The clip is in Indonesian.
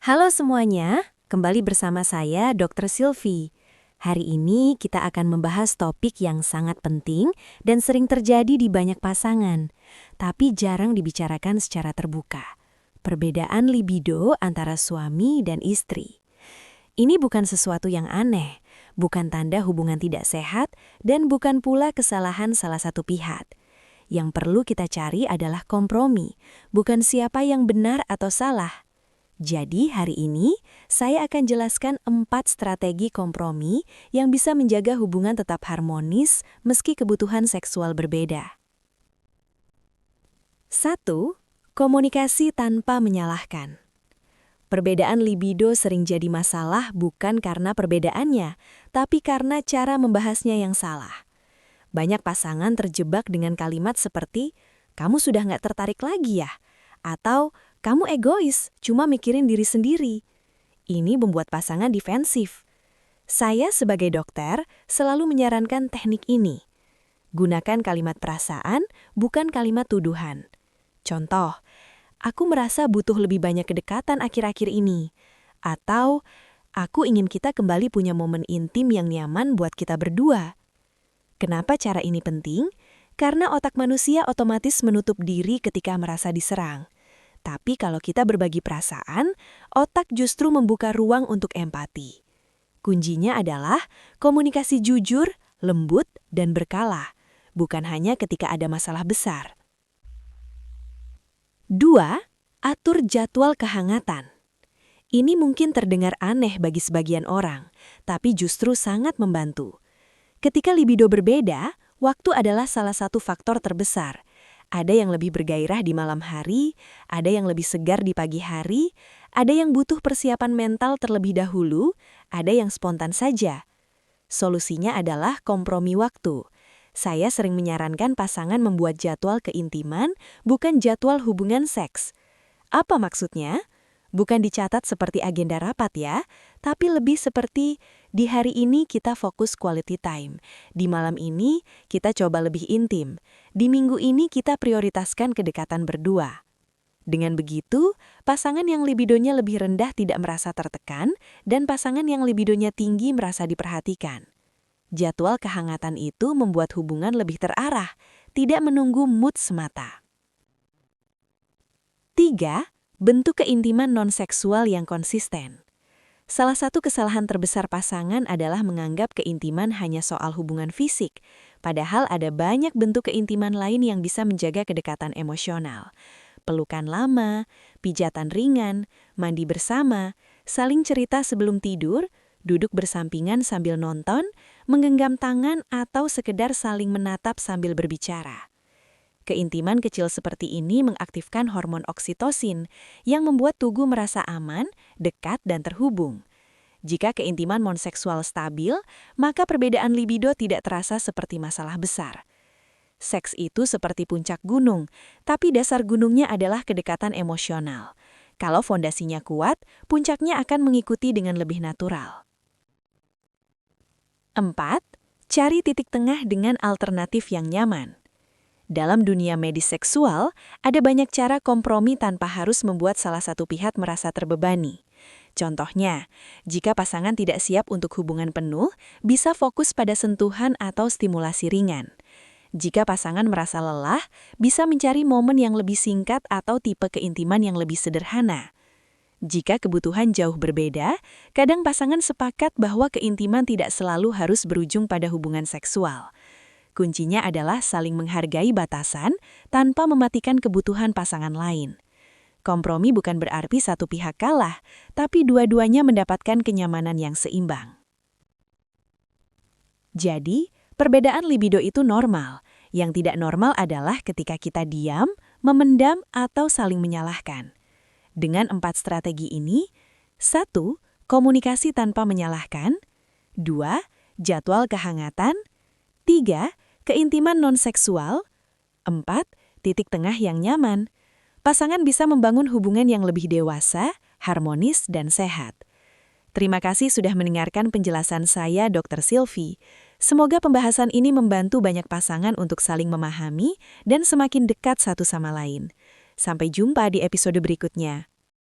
Halo semuanya, kembali bersama saya Dr. Silvi. Hari ini kita akan membahas topik yang sangat penting dan sering terjadi di banyak pasangan, tapi jarang dibicarakan secara terbuka. Perbedaan libido antara suami dan istri. Ini bukan sesuatu yang aneh, bukan tanda hubungan tidak sehat, dan bukan pula kesalahan salah satu pihak. Yang perlu kita cari adalah kompromi, bukan siapa yang benar atau salah. Jadi hari ini, saya akan jelaskan 4 strategi kompromi yang bisa menjaga hubungan tetap harmonis meski kebutuhan seksual berbeda. 1. Komunikasi tanpa menyalahkan. Perbedaan libido sering jadi masalah bukan karena perbedaannya, tapi karena cara membahasnya yang salah. Banyak pasangan terjebak dengan kalimat seperti, "Kamu sudah nggak tertarik lagi ya?" Atau, "Kamu egois, cuma mikirin diri sendiri." Ini membuat pasangan defensif. Saya sebagai dokter selalu menyarankan teknik ini. Gunakan kalimat perasaan, bukan kalimat tuduhan. Contoh, "Aku merasa butuh lebih banyak kedekatan akhir-akhir ini." Atau, "Aku ingin kita kembali punya momen intim yang nyaman buat kita berdua." Kenapa cara ini penting? Karena otak manusia otomatis menutup diri ketika merasa diserang. Tapi kalau kita berbagi perasaan, otak justru membuka ruang untuk empati. Kuncinya adalah komunikasi jujur, lembut, dan berkala, bukan hanya ketika ada masalah besar. 2. Atur jadwal kehangatan. Ini mungkin terdengar aneh bagi sebagian orang, tapi justru sangat membantu. Ketika libido berbeda, waktu adalah salah satu faktor terbesar. Ada yang lebih bergairah di malam hari, ada yang lebih segar di pagi hari, ada yang butuh persiapan mental terlebih dahulu, ada yang spontan saja. Solusinya adalah kompromi waktu. Saya sering menyarankan pasangan membuat jadwal keintiman, bukan jadwal hubungan seks. Apa maksudnya? Bukan dicatat seperti agenda rapat ya, tapi lebih seperti di hari ini kita fokus quality time. Di malam ini kita coba lebih intim. Di minggu ini kita prioritaskan kedekatan berdua. Dengan begitu, pasangan yang libidonya lebih rendah tidak merasa tertekan dan pasangan yang libidonya tinggi merasa diperhatikan. Jadwal kehangatan itu membuat hubungan lebih terarah, tidak menunggu mood semata. 3. Bentuk keintiman non-seksual yang konsisten. Salah satu kesalahan terbesar pasangan adalah menganggap keintiman hanya soal hubungan fisik, padahal ada banyak bentuk keintiman lain yang bisa menjaga kedekatan emosional. Pelukan lama, pijatan ringan, mandi bersama, saling cerita sebelum tidur, duduk bersampingan sambil nonton, menggenggam tangan atau sekedar saling menatap sambil berbicara. Keintiman kecil seperti ini mengaktifkan hormon oksitosin yang membuat tubuh merasa aman, dekat, dan terhubung. Jika keintiman non-seksual stabil, maka perbedaan libido tidak terasa seperti masalah besar. Seks itu seperti puncak gunung, tapi dasar gunungnya adalah kedekatan emosional. Kalau fondasinya kuat, puncaknya akan mengikuti dengan lebih natural. 4. Cari titik tengah dengan alternatif yang nyaman. Dalam dunia medis seksual, ada banyak cara kompromi tanpa harus membuat salah satu pihak merasa terbebani. Contohnya, jika pasangan tidak siap untuk hubungan penuh, bisa fokus pada sentuhan atau stimulasi ringan. Jika pasangan merasa lelah, bisa mencari momen yang lebih singkat atau tipe keintiman yang lebih sederhana. Jika kebutuhan jauh berbeda, kadang pasangan sepakat bahwa keintiman tidak selalu harus berujung pada hubungan seksual. Kuncinya adalah saling menghargai batasan tanpa mematikan kebutuhan pasangan lain. Kompromi bukan berarti satu pihak kalah, tapi dua-duanya mendapatkan kenyamanan yang seimbang. Jadi, perbedaan libido itu normal. Yang tidak normal adalah ketika kita diam, memendam, atau saling menyalahkan. Dengan 4 strategi ini, 1. Komunikasi tanpa menyalahkan. 2. Jadwal kehangatan. 3. Keintiman non-seksual. 4. Titik tengah yang nyaman. Pasangan bisa membangun hubungan yang lebih dewasa, harmonis, dan sehat. Terima kasih sudah mendengarkan penjelasan saya, Dr. Silvi. Semoga pembahasan ini membantu banyak pasangan untuk saling memahami dan semakin dekat satu sama lain. Sampai jumpa di episode berikutnya.